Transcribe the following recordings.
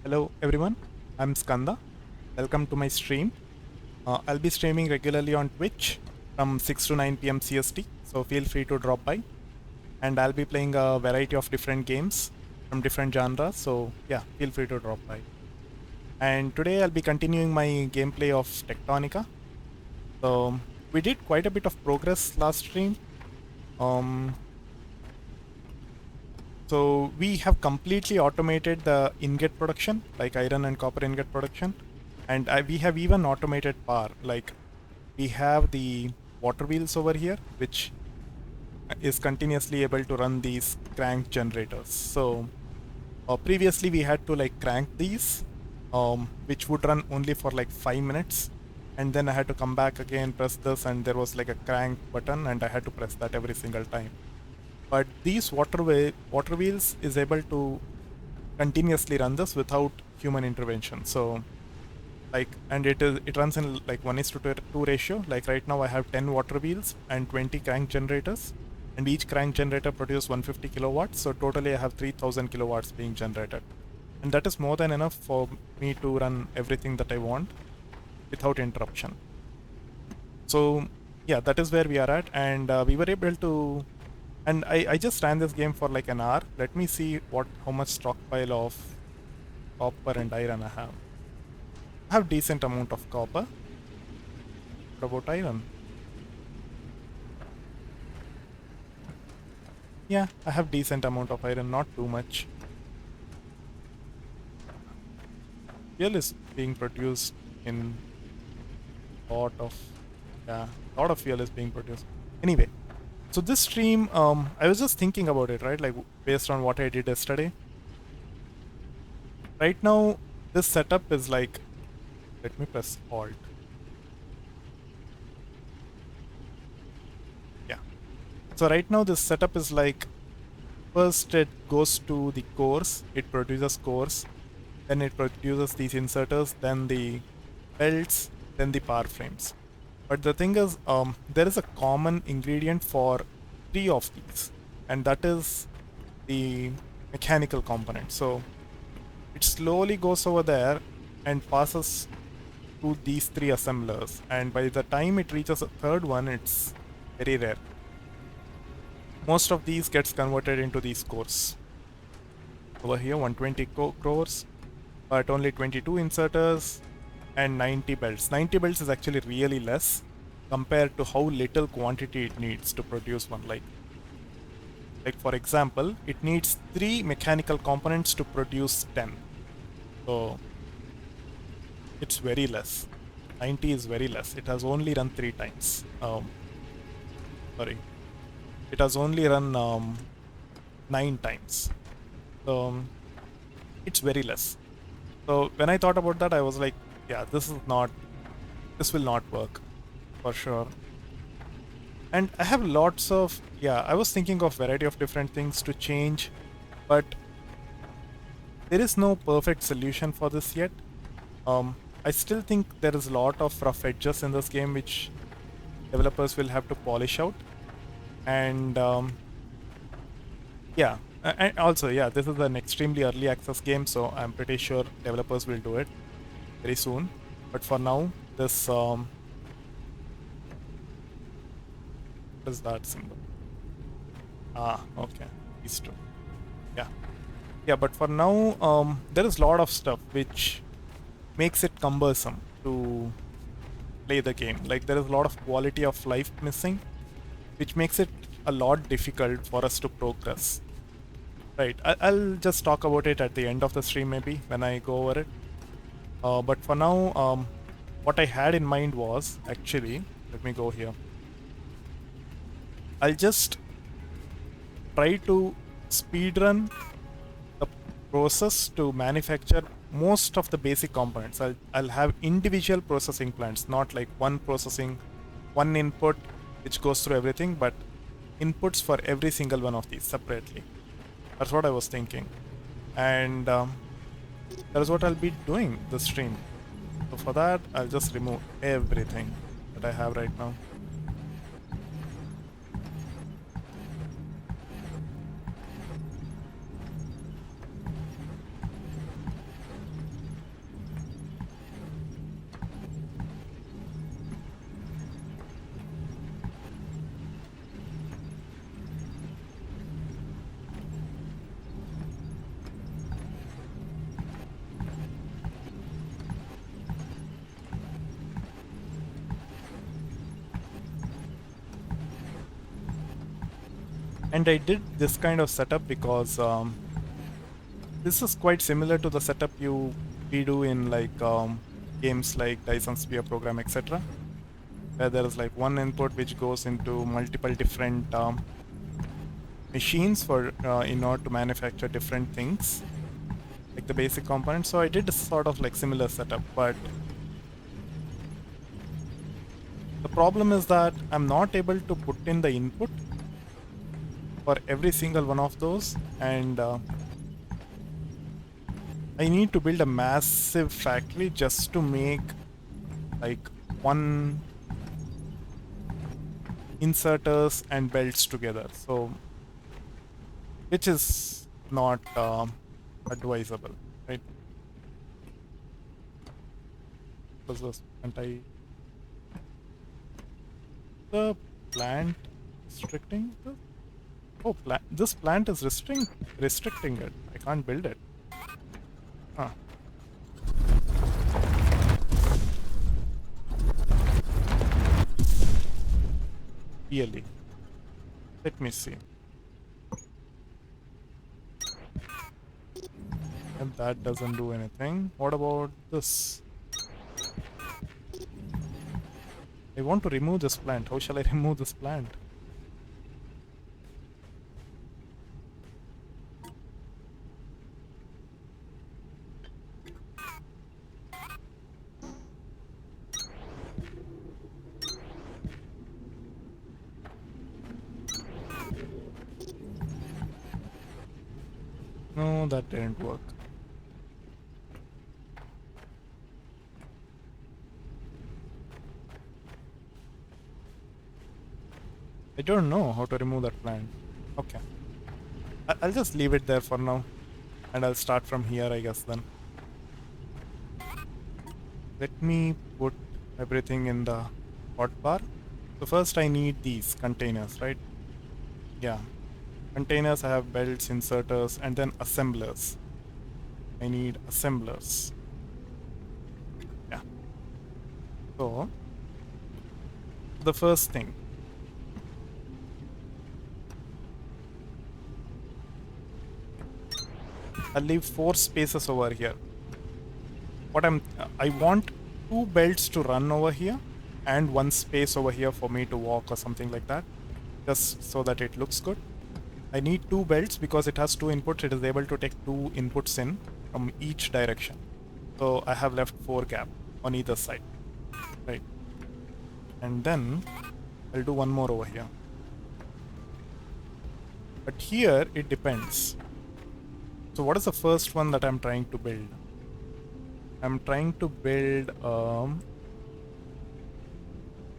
Hello everyone, I'm Skanda. Welcome to my stream. I'll be streaming regularly on Twitch from 6 to 9 p.m. CST, so feel free to drop by. And I'll be playing a variety of different games from different genres, so yeah, feel free to drop by. And today I'll be continuing my gameplay of Techtonica. So we did quite a bit of progress last stream. Um, So we have completely automated the ingot production, like iron and copper ingot production, and we have even automated power. Like we have the water wheels over here, which is continuously able to run these crank generators. So previously we had to like crank these, which would run only for like 5 minutes, and then I had to come back again, press this, and there was like a crank button, and I had to press that every single time. But these water wheels is able to continuously run this without human intervention. So like, and it runs in like 1:2 ratio. Like right now I have 10 water wheels and 20 crank generators, and each crank generator produces 150 kilowatts. So totally I have 3000 kilowatts being generated, and that is more than enough for me to run everything that I want without interruption. So yeah, that is where we are at, and we were able to. And I just ran this game for like an hour. Let me see how much stockpile of copper and iron I have. I have decent amount of copper. What about iron? Yeah, I have decent amount of iron, not too much. Fuel is being produced in lot of lot of fuel is being produced. Anyway, so this stream, I was just thinking about it, right? Like based on what I did yesterday. Right now, this setup is like, let me press Alt. Yeah. So right now this setup is like, first it goes to the cores, it produces cores, then it produces these inserters, then the belts, then the power frames. But the thing is, there is a common ingredient for three of these, and that is the mechanical component. So it slowly goes over there and passes to these three assemblers, and by the time it reaches a third one, it's very rare. Most of these gets converted into these cores. Over here 120 crores, but only 22 inserters and 90 belts. 90 belts is actually really less compared to how little quantity it needs to produce one. Like for example, it needs 3 mechanical components to produce 10. So it's very less. 90 is very less. It has only run 3 times. Sorry. It has only run 9 times. So it's very less. So when I thought about that, I was like, yeah, this will not work for sure. And I have lots of, yeah, I was thinking of variety of different things to change, but there is no perfect solution for this yet. I still think there is a lot of rough edges in this game which developers will have to polish out. And yeah, and also, yeah, this is an extremely early access game, so I'm pretty sure developers will do it very soon. But for now, this what is that symbol? Ah, okay, these two. Yeah, yeah. But for now, there is a lot of stuff which makes it cumbersome to play the game. Like there is a lot of quality of life missing, which makes it a lot difficult for us to progress. Right. I'll just talk about it at the end of the stream, maybe when I go over it. But for now, what I had in mind was actually, let me go here. I'll just try to speedrun the process to manufacture most of the basic components. I'll have individual processing plants, not like one input which goes through everything, but inputs for every single one of these separately. That's what I was thinking. And that is what I'll be doing this stream. So for that, I'll just remove everything that I have right now. And I did this kind of setup because this is quite similar to the setup we do in like games like Dyson Sphere program, etc., where there is like one input which goes into multiple different machines for in order to manufacture different things, like the basic components. So I did a sort of like similar setup, but the problem is that I'm not able to put in the input for every single one of those, and I need to build a massive factory just to make like one inserters and belts together. So, which is not advisable, right? Because anti the plant restricting this? Oh, this plant is restricting it. I can't build it. Huh. Really? Let me see. And that doesn't do anything. What about this? I want to remove this plant. How shall I remove this plant? No, that didn't work. I don't know how to remove that plant. Okay. I'll just leave it there for now. And I'll start from here, I guess, then. Let me put everything in the hotbar. So first I need these containers, right? Yeah. Containers, I have belts, inserters, and then assemblers. I need assemblers. Yeah. So, the first thing. I'll leave 4 spaces over here. I want 2 belts to run over here and 1 space over here for me to walk or something like that, just so that it looks good. I need 2 belts because it has 2 inputs. It is able to take 2 inputs in from each direction. So I have left 4 gap on either side, right? And then I'll do one more over here. But here it depends. So what is the first one that I'm trying to build? I'm trying to build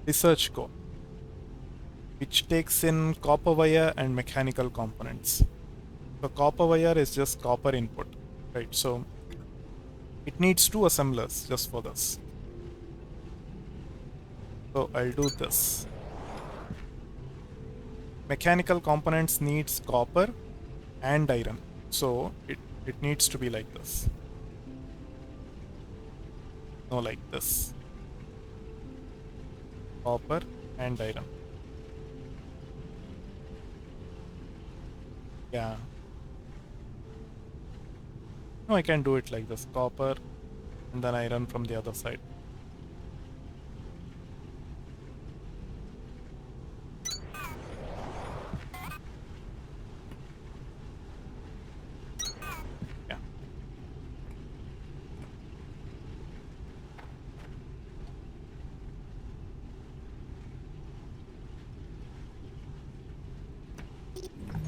research core, which takes in copper wire and mechanical components. So copper wire is just copper input, right? So it needs 2 assemblers just for this. So I'll do this. Mechanical components needs copper and iron. So it needs to be like this. No, like this. Copper and iron. Yeah. No, I can do it like this. Copper and then iron from the other side. Yeah.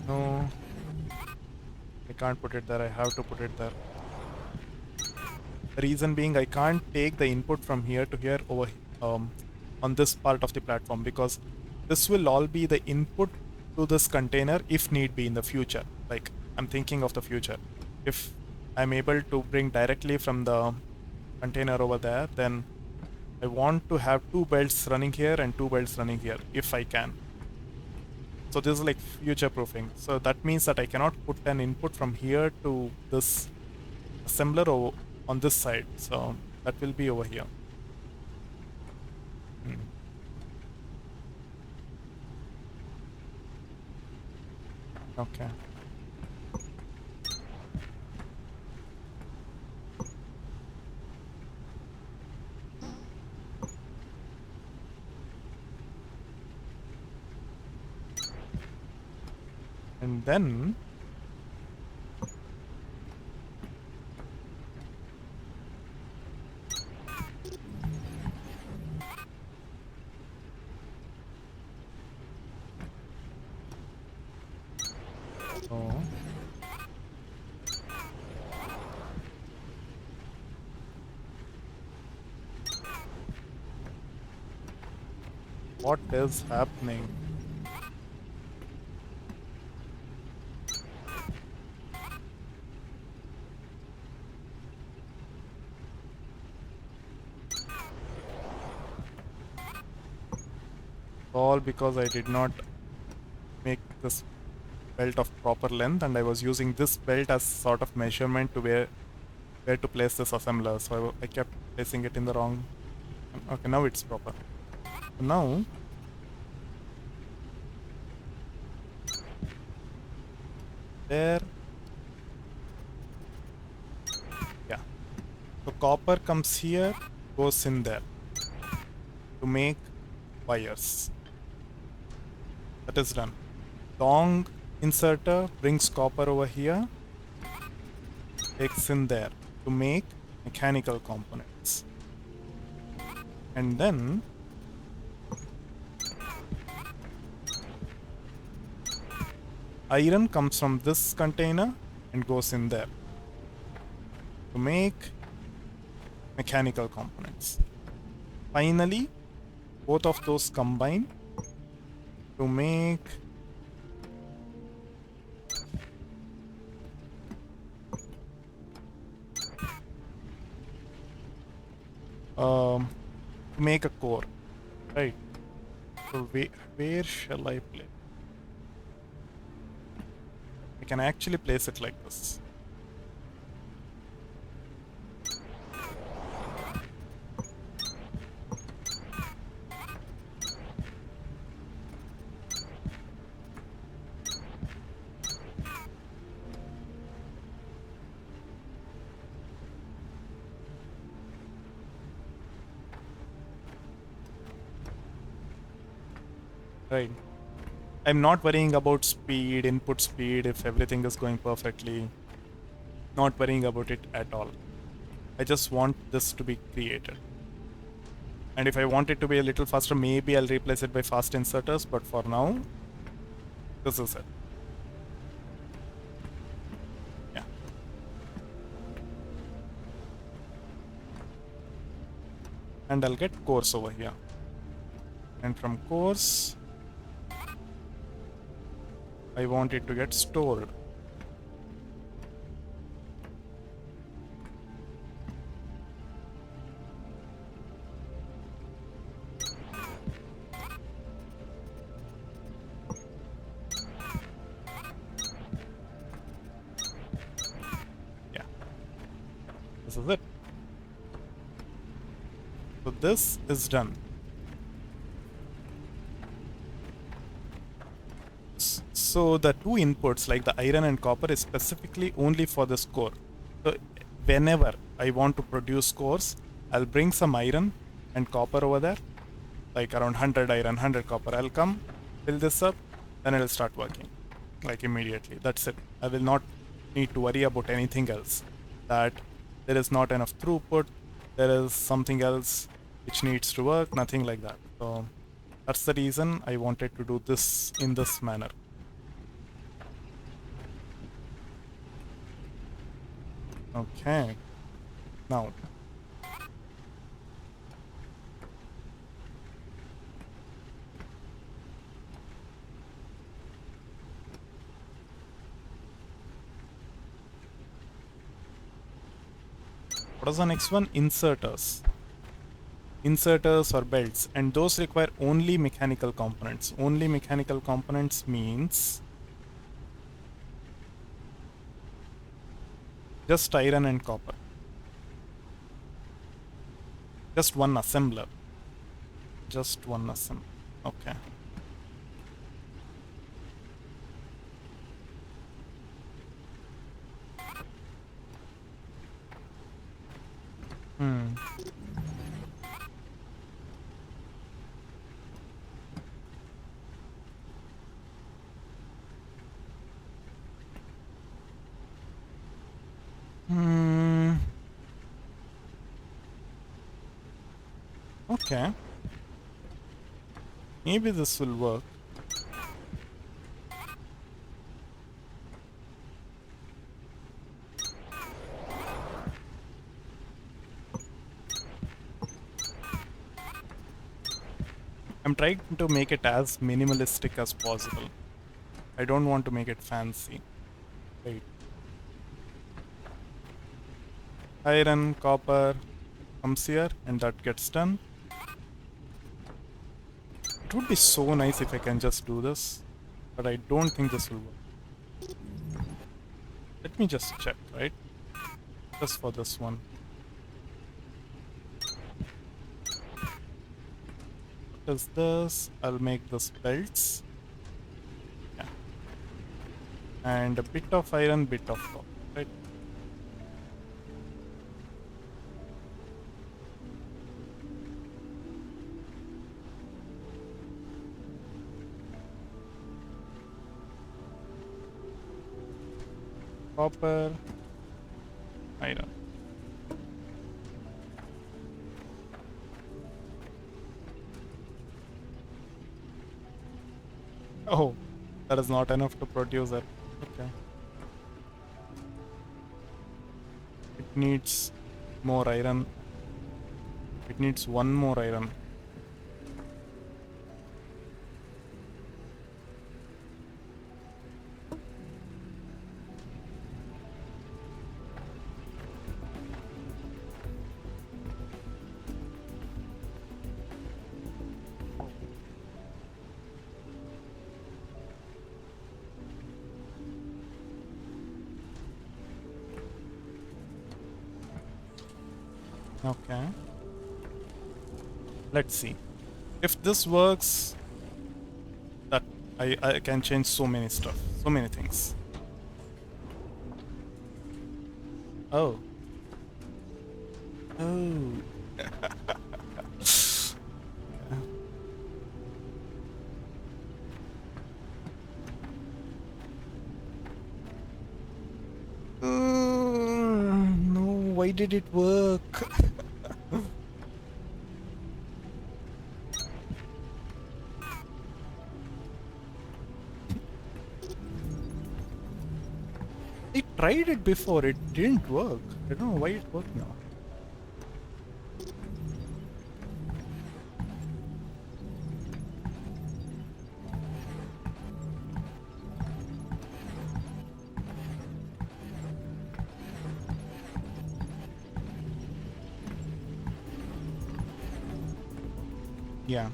No, I can't put it there. I have to put it there. The reason being I can't take the input from here to here over on this part of the platform, because this will all be the input to this container if need be in the future. Like, I'm thinking of the future. If I'm able to bring directly from the container over there, then I want to have 2 belts running here and 2 belts running here if I can. So this is like future proofing. So that means that I cannot put an input from here to this assembler on this side. So that will be over here. Okay. And then so what is happening? All because I did not make this belt of proper length, and I was using this belt as sort of measurement to where to place this assembler. So I kept placing it in the wrong. Okay, now it's proper. So now there, yeah. So copper comes here, goes in there to make wires. That is done. Long inserter brings copper over here, takes in there to make mechanical components. And then iron comes from this container and goes in there to make mechanical components. Finally, both of those combine to make um, a core, right? So where shall I place? I can actually place it like this. Right. I'm not worrying about speed, input speed, if everything is going perfectly. Not worrying about it at all. I just want this to be created. And if I want it to be a little faster, maybe I'll replace it by fast inserters, but for now, this is it. Yeah. And I'll get cores over here. And from cores, I want it to get stored. Yeah. This is it. So this is done. So the two inputs like the iron and copper is specifically only for this core. So whenever I want to produce cores, I'll bring some iron and copper over there, like around 100 iron, 100 copper. I'll come, fill this up, then it'll start working, like immediately. That's it. I will not need to worry about anything else. That there is not enough throughput, there is something else which needs to work, nothing like that. So that's the reason I wanted to do this in this manner. Okay. Now, what is the next one? Inserters. Inserters or belts, and those require only mechanical components. Only mechanical components means just iron and copper. Just one assembler. Just one assembler. Okay. Hmm. Hmm. Okay. Maybe this will work. I'm trying to make it as minimalistic as possible. I don't want to make it fancy. Right. Iron, copper comes here, and that gets done. It would be so nice if I can just do this, but I don't think this will work. Let me just check, right? Just for this one. What is this? I'll make this belts. Yeah. And a bit of iron, bit of copper, right? Copper, iron. Oh, that is not enough to produce it. Okay. It needs more iron. It needs one more iron. Okay. Let's see. If this works, that I can change so many stuff. So many things. Oh. Oh. No, why did it work? I tried it before, it didn't work. I don't know why it worked now. Yeah.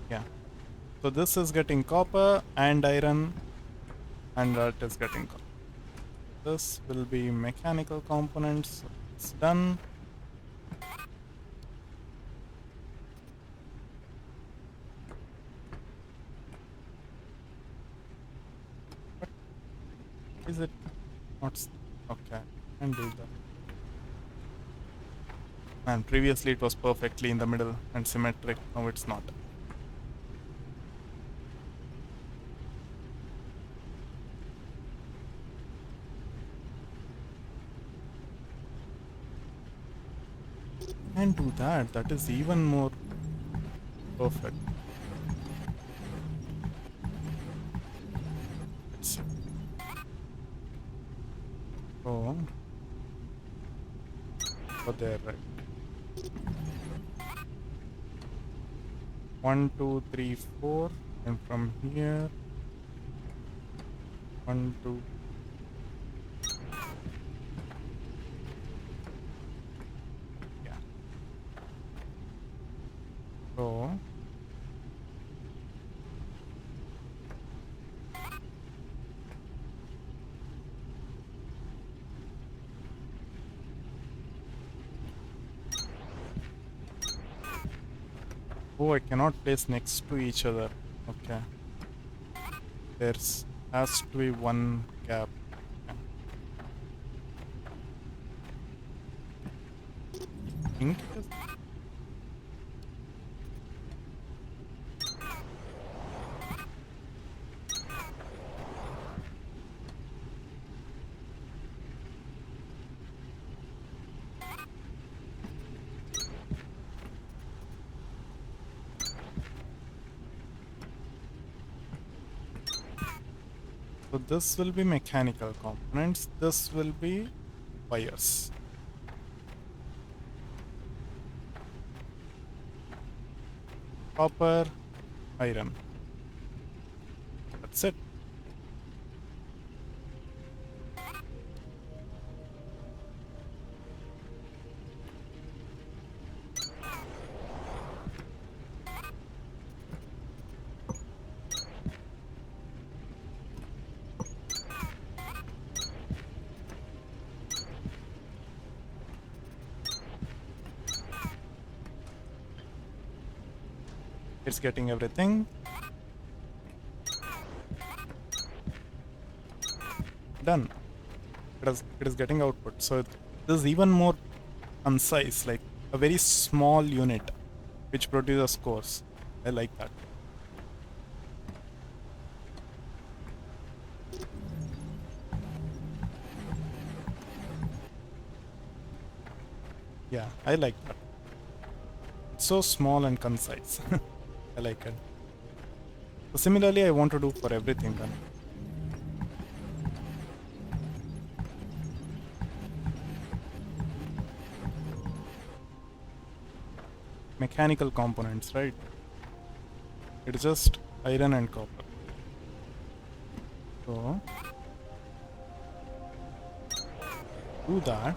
Yeah. So this is getting copper and iron, and that is getting copper. This will be mechanical components. So it's done. What is it? What's okay? And do that. And previously it was perfectly in the middle and symmetric. Now it's not. And do that. That is even more perfect. Let's see. Oh, oh there, right. 1, 2, 3, 4, and from here 1, 2. Yeah. So Oh, I cannot place next to each other. Okay. There's has to be one gap. Okay. Think it is. So this will be mechanical components. This will be wires. Copper, iron. That's it. It's getting everything done. It is getting output. So this is even more concise, like a very small unit which produces cores. I like that. Yeah, I like that. It's so small and concise. I like it. So similarly, I want to do for everything then. Mechanical components, right? It's just iron and copper. So do that.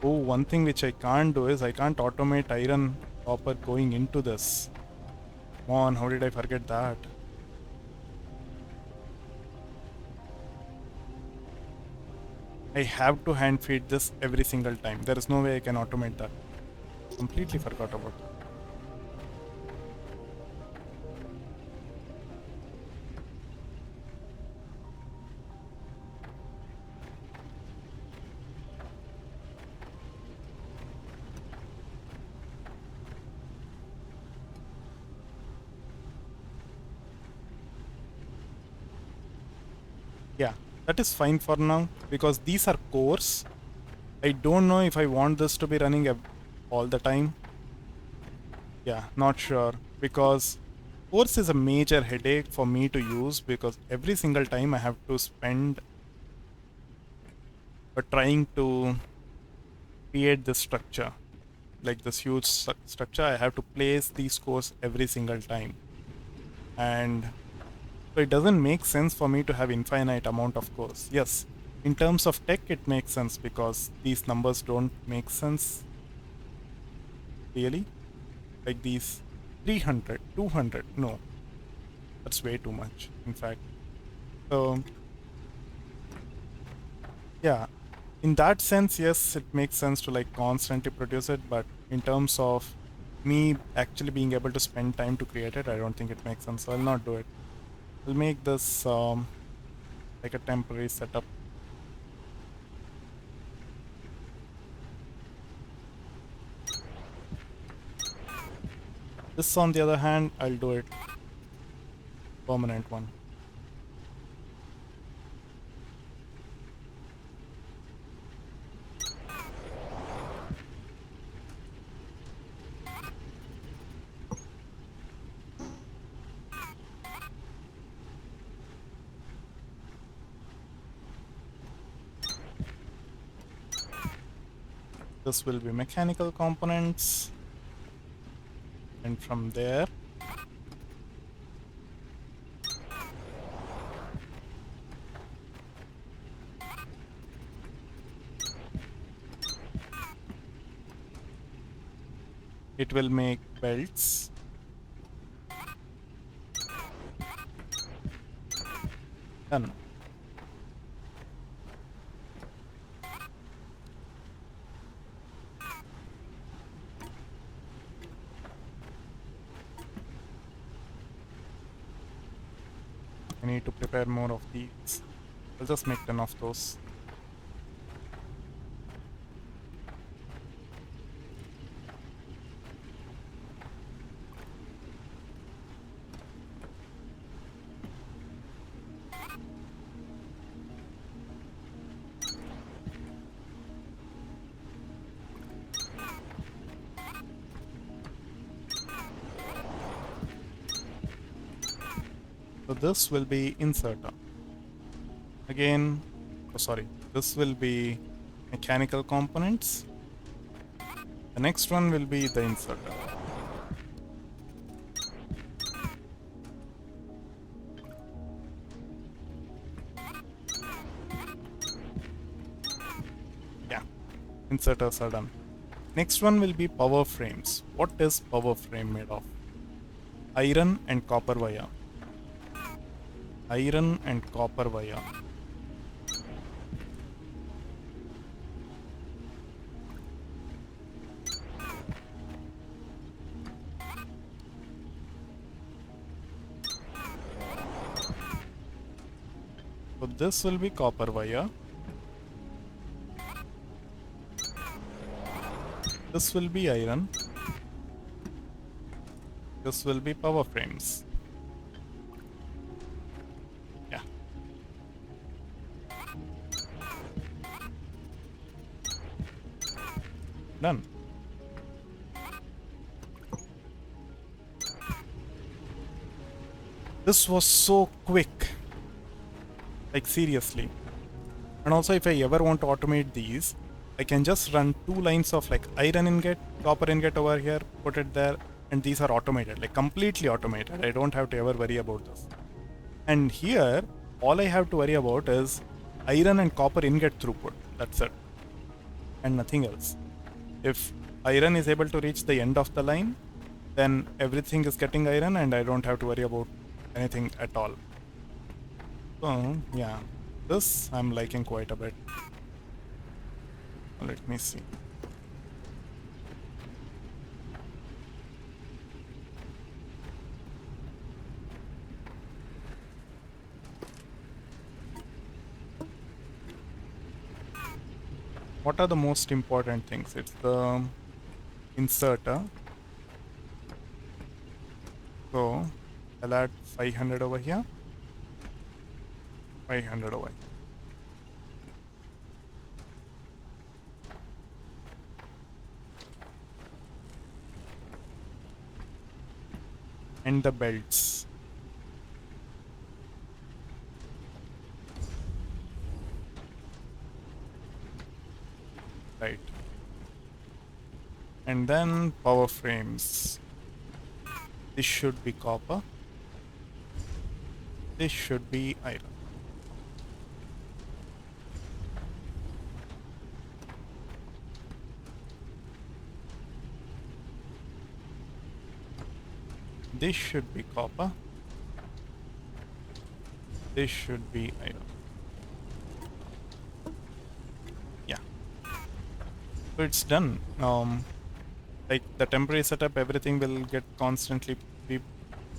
Oh, one thing which I can't do is I can't automate iron copper going into this. Come on, how did I forget that? I have to hand feed this every single time. There is no way I can automate that. Completely forgot about that. Yeah, that is fine for now because these are cores. I don't know if I want this to be running all the time. Yeah, not sure because cores is a major headache for me to use because every single time I have to spend trying to create this structure, like this huge structure. I have to place these cores every single time, and so it doesn't make sense for me to have infinite amount of cores. Yes, in terms of tech it makes sense because these numbers don't make sense really, like these 300, 200. No, that's way too much in fact. So yeah, in that sense, yes, it makes sense to like constantly produce it, but in terms of me actually being able to spend time to create it, I don't think it makes sense. So I'll not do it. I'll make this like a temporary setup. This, on the other hand, I'll do it permanent one. This will be mechanical components, and from there it will make belts. Done. need to prepare more of these. I'll just make 10 of those. So this will be inserter. Again, oh sorry, this will be mechanical components. The next one will be the inserter. Yeah, inserters are done. Next one will be power frames. What is power frame made of? Iron and copper wire. Iron and copper wire. So this will be copper wire. This will be iron. This will be power frames. Yeah. Done. This was so quick. Like seriously. And also if I ever want to automate these, I can just run 2 lines of like iron ingot, copper ingot over here, put it there, and these are automated, like completely automated. I don't have to ever worry about this. And here, all I have to worry about is iron and copper ingot throughput. That's it. And nothing else. If iron is able to reach the end of the line, then everything is getting iron and I don't have to worry about anything at all. So, yeah. This I'm liking quite a bit. Let me see. What are the most important things? It's the inserter. So I'll add 500 over here. 500 over here. And the belts. Right. And then power frames. This should be copper. This should be iron. This should be copper. This should be iron. Yeah. So it's done. Like the temporary setup, everything will get constantly be,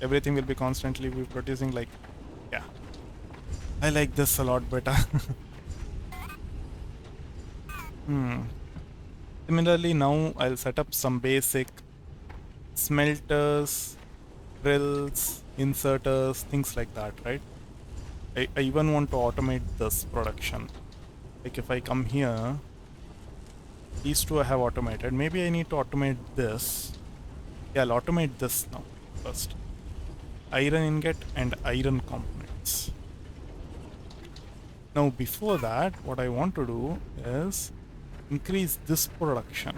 everything will be constantly be producing. Like, yeah. I like this a lot better. Similarly, now I'll set up some basic smelters, drills, inserters, things like that, right? I even want to automate this production. Like if I come here, these two I have automated. Maybe I need to automate this. Yeah, I'll automate this now first. Iron ingot and iron components. Now before that, what I want to do is increase this production.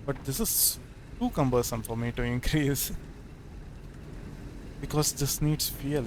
But this is too cumbersome for me to increase because this needs fuel.